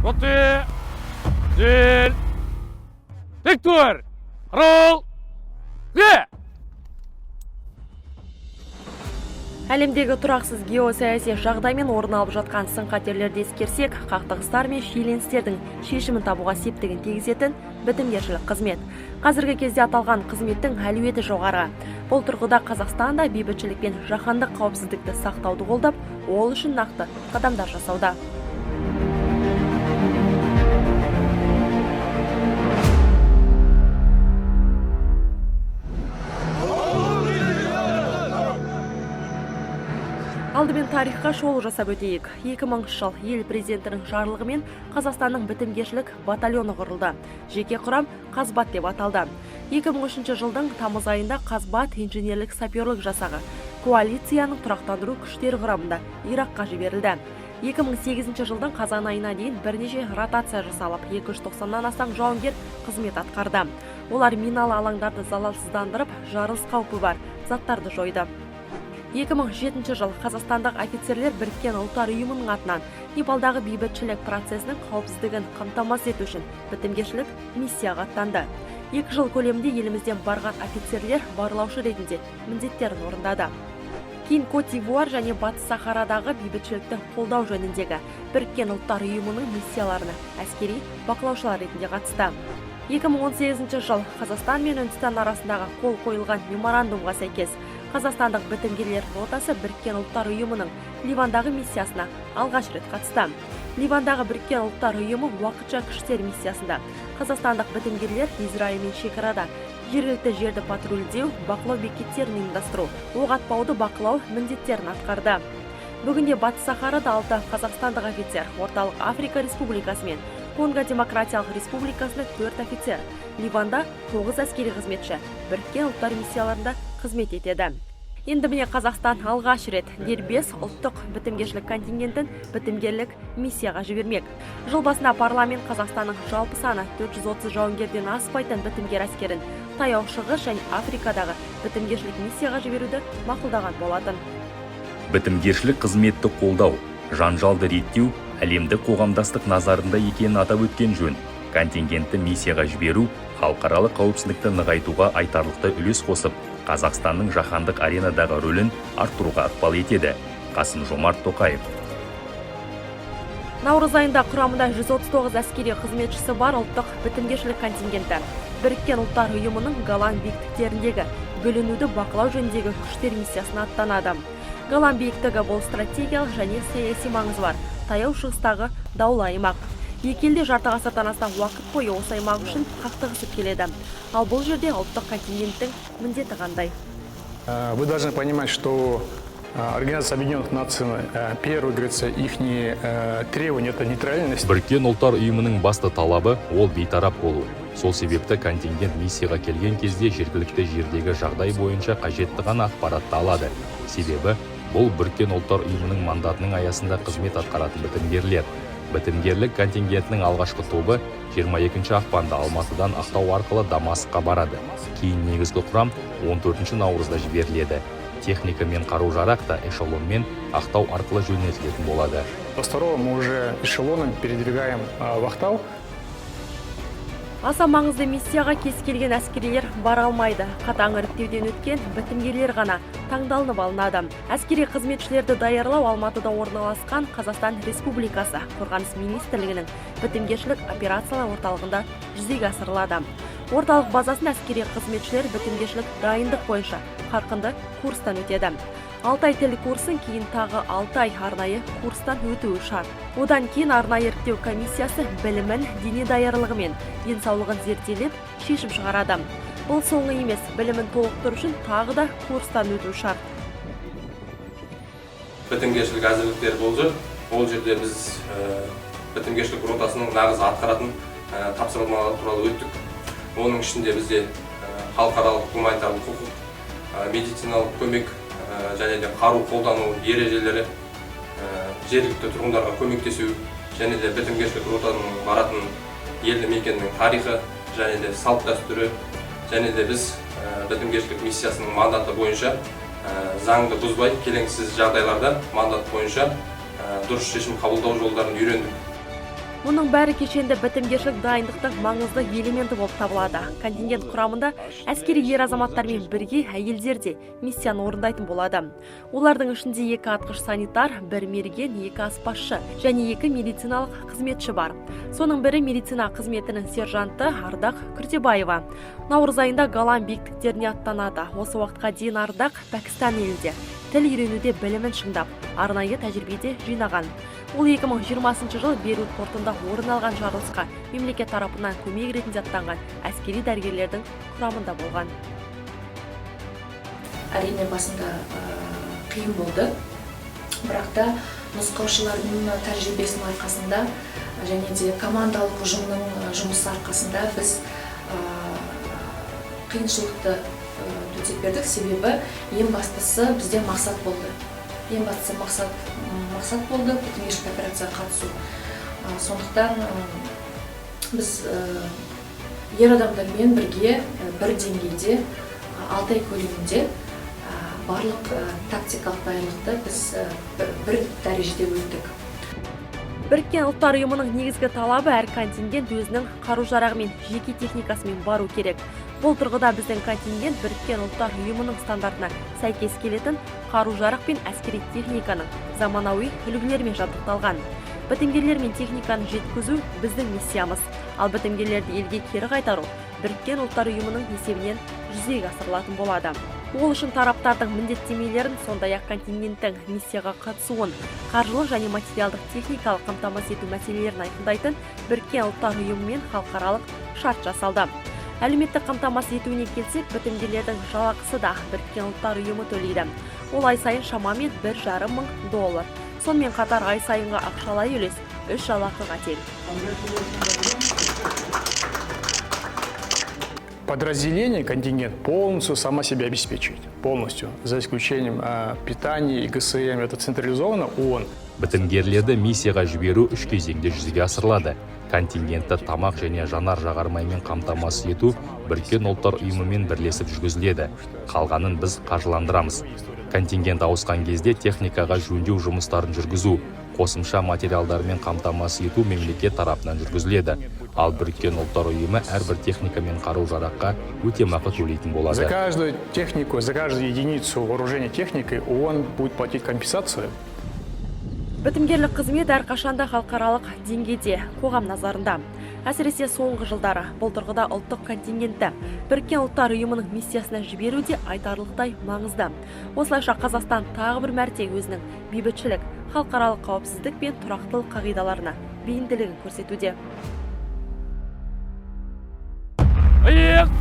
Оты, жел, тік тұр, рол, ге! Әлемдегі тұрақсыз геосаяси жағдаймен орын алып жатқан сын-қатерлерді ескерсек, қақтығыстар мен шиеленістердің шешімін табуға септігін тигізетін бітімгершілік қызмет. Қазіргі кезде аталған қызметтің әлеуеті жоғары. Бұл тұрғыда Қазақстан да бейбітшілік пен жаһандық қауіпсіздікті сақтауды қолдап, ол үшін нақты қадамдар жасауда. Алдымен тарихқа шолу жасап өтейік. 2000 жыл ел президентінің жарлығымен Қазақстанның бітімгершілік батальоны құрылды. Жеке құрам Қазбат деп аталды. 2003 жылдың тамыз айында Қазбат инженерлік саперлік жасағы коалицияның тұрақтандыру күштері құрамында Иракқа жіберілді. 2008 жылдың қазан айына дейін бірнеше ротация жасалып, 290-нан астам жауынгер қызмет атқарды. Олар миналы алаңдарды залалсыздандырып, жарылыс қаупі бар заттарды жойды. 2007 жыл қазақстандық офицерлер Біріккен ұлттар ұйымының атынан Непалдағы бейбітшілік процесінің қауіпсіздігін қамтамасыз ету үшін бітімгершілік миссияға аттанды. 2 жыл көлемінде елімізден барған офицерлер барлаушы ретінде міндеттерін орындады. Кейін Кот-д'Ивуар және Батыс Сахарадағы бейбітшілікті қолдау жөніндегі Біріккен ұлттар ұйымының миссияларына әскери бақылаушылар ретінде қатысты. 2018 жыл Қазақстан мен Үндістан арасындағы қол қойылған меморандумға сәйкес Қазақстандық бітімгерлер ротасы Біріккен ұлттар ұйымының Ливандағы миссиясына алғаш рет қатысты. Ливандағы Біріккен ұлттар ұйымы уақытша күштер миссиясында қазақстандық бітімгерлер Израильмен шекарада жергілікті жерді патрульдеу, бақылау бекеттерін ұйымдастыру, оқ атпауды бақылау міндеттерін атқарды. Бүгінде Батыс Сахарада 6 қазақстандық офицер, Орталық Африка Республикасы мен Конго Демократиялық Республикасында 4 офицер, Ливанда 9 әскери қызметші Біріккен ұлттар миссияларында қызмет етеді. Енді міне Қазақстан алғаш рет дербес ұлттық бітімгершілік контингентін бітімгерлік миссияға жібермек. Жыл басында парламент Қазақстанның жалпы саны 430 жауынгерден аспайтын бітімгер әскерін Таяу Шығыс және Африкадағы бітімгершілік миссияға жіберуді мақұлдаған болатын. Бітімгершілік қызметті қолдау, жанжалды реттеу әлемдік қоғамдастық назарында екенін атап өткен жөн. Контингентті миссияға жіберу халықаралық қауіпсіздікті нығайтуға айтарлықтай үлес қосып, Қазақстанның жаһандық аренадағы рөлін арттыруға ықпал етеді. Қасым-Жомарт Тоқаев. Наурыз айында құрамында 139 әскери қызметшісі бар ұлттық бітімгершілік контингенті Біріккен ұлттар ұйымының Голланд биіктіктеріндегі бөлінуді бақылау жөніндегі күштер миссиясына аттанады. Голланд биіктігі бұл стратегиялық және саяси маңызы бар Таяу Шығыстағы даулы аймақ. Екі елде жарты ғасырдан астам уақыт бойы осы аймақ үшін қақтығысып келеді. Ал бұл жерде ұлттық контингенттің міндеті қандай? Вы должны понимать, что Организация Объединенных Наций, первый, говорится, их требование – это нейтральность. Біріккен ұлттар ұйымының басты талабы ол бейтарап болу. Сол себепті контингент миссияға келген кезде жергілікті жердегі жағдай бойынша қажетті ғана ақпаратты алады. Себебі бұл Біріккен ұлттар ұйымының мандатының аясында қызмет атқаратын бітімгерлер. Бітімгерлік контингентінің алғашқы тобы 22 ақпанда Алматыдан Ақтау арқылы Дамасққа барады. Кейін негізгі құрам 14 наурызда жіберіледі. Техника мен қару-жарақ та эшелонмен Ақтау арқылы жөнелтілетін болады. С второго мы уже эшелоном передвигаем в Ақтау. Аса маңызды миссияға кез келген әскерилер бара алмайды. Қатаң іріктеуден өткен бітімгерлер ғана таңдалынып алынады. Әскери қызметшілерді даярлау Алматыда орналасқан Қазақстан Республикасы Қорғаныс министрлігінің бітімгершілік операциялар орталығында жүзеге асырылады. Орталық базасын әскери қызметшілер бітімгершілік дайындық бойынша қарқынды курстан өтеді. 6 ай тіл курсын, кейін тағы 6 ай арнайы курстан өтуі шарт. Одан кейін арнайы іріктеу комиссиясы білімін, дене даярлығы мен денсаулығын зерделеп, шешім шығарады. Бұл соңы емес, білімін толықтыру үшін тағы да курстан өту шарт. Бітімгершілік әзірліктері болды. Ол жерде біз бітімгершілік ротасының нағыз атқаратын тапсырмалары туралы өттік. Оның ішінде бізде халықаралық гуманитарлық құқық, медициналық көмек және де қару қолдану ережелері, жергілікті тұрғындарға көмектесу және де бітімгершілік ротаның баратын елді мекеннің тарихы және де салт дәстүрі және де біз бітімгершілік миссиясының мандаты бойынша заңды бұзбай келеңсіз жағдайларда мандат бойынша дұрыс шешім қабылдау жолдарын үйрендік. Мұның бәрі кешенді бітімгершілік дайындықтың маңызды элементі болып табылады. Контингент құрамында әскери ер азаматтармен бірге әйелдер де миссияны орындайтын болады. Олардың ішінде 2 атқыш санитар, 1 мерген, 2 аспазшы және 2 медициналық қызметші бар. Соның бірі медицина қызметінің сержанты Ардақ Күртебаева. Наурыз айында Голланд биіктіктеріне аттанады. Осы уақытқа дейін Ардақ Пәкістан елінде тіл үйренуде білімін шыңдап, арнайы тәжірибеде жинаған. Ол 2020 жыл Бейрут портында орын алған жарылысқа мемлекет тарапынан көмек ретінде аттанған әскери дәрігерлердің құрамында болған. Әрине басында қиын болды, бірақ та нұсқаушылардың тәжірибесінің арқасында және де командалық ұжымның жұмысы арқасында біз қиыншылықты төтеп бердік. Себебі ең бастысы бізде мақсат болды. Ең бастысы мақсат болды бітімгершілік операцияға қатысу. Сондықтан біз ер адамдармен бірге бір деңгейде 6 ай көлемінде барлық тактикалық дайындықты біз бір дәрежеде өттік. Біріккен ұлттар ұйымының негізгі талабы әр контингент өзінің қару-жарағы мен жеке техникасымен бару керек. Бұл тұрғыда біздің контингент Біріккен ұлттар ұйымының стандартына сәйкес келетін қару-жарақ пен әскери техниканың заманауи үлгілерімен жабдықталған. Бітімгерлер мен техниканы жеткізу біздің миссиямыз, ал бітімгерлерді елге кері қайтару Біріккен ұлттар ұйымының есебінен жүзеге асырылатын болады. Ол үшін тараптардың міндеттемелерін, сондай-ақ контингенттің миссияға қатысуын, қаржылық және материалдық техникалық қамтамасыз ету мәселелерін айқындайтын Біріккен ұлттар ұйымымен халықаралық шарт жасалды. Әлеуметтік қамтамасыз етуіне келсек, бітімгерлердің жалақысы да Біріккен ұлттар ұйымы төлейді. Ол ай сайын шамамен $1,5 мың. Сонымен қатар ай сайынғы ақшалай үлес 3 жалақыға тең. Подразделение, контингент полностью сама себя обеспечивает. Полностью. За исключением питания и ГСМ. Это централизованно ООН. Бітімгерлерді миссияға жіберу 3 кезеңде жүзеге асырылады. Контингентті тамақ және жанар-жағармаймен қамтамасыз ету Біріккен ұлттар ұйымымен бірлесіп жүргізіледі. Қалғанын біз қаржыландырамыз. Контингент ауысқан кезде техникаға жөндеу жұмыстарын жүргізу, қосымша материалдармен қамтамасыз ету мемлекет тарапынан жүргізіледі. Ал Біріккен ұлттар ұйымы әрбір техника мен қару-жараққа өтемақы төлейтін болады. За каждую технику, за каждую единицу вооружения техникой ООН будет платить компенсацию. Бітімгерлік қызмет әрқашанда халықаралық деңгейде, қоғам назарында. Әсіресе соңғы жылдары бұл тұрғыда ұлттық контингентті Біріккен ұлттар ұйымының миссиясына жіберуде айтарлықтай маңызды. Осылайша Қазақстан тағы бір мәрте өзінің бейбітшілік, халықаралық қауіпсіздік пен тұрақтылық қағидаларына бейімділігін көрсетуде. Иық!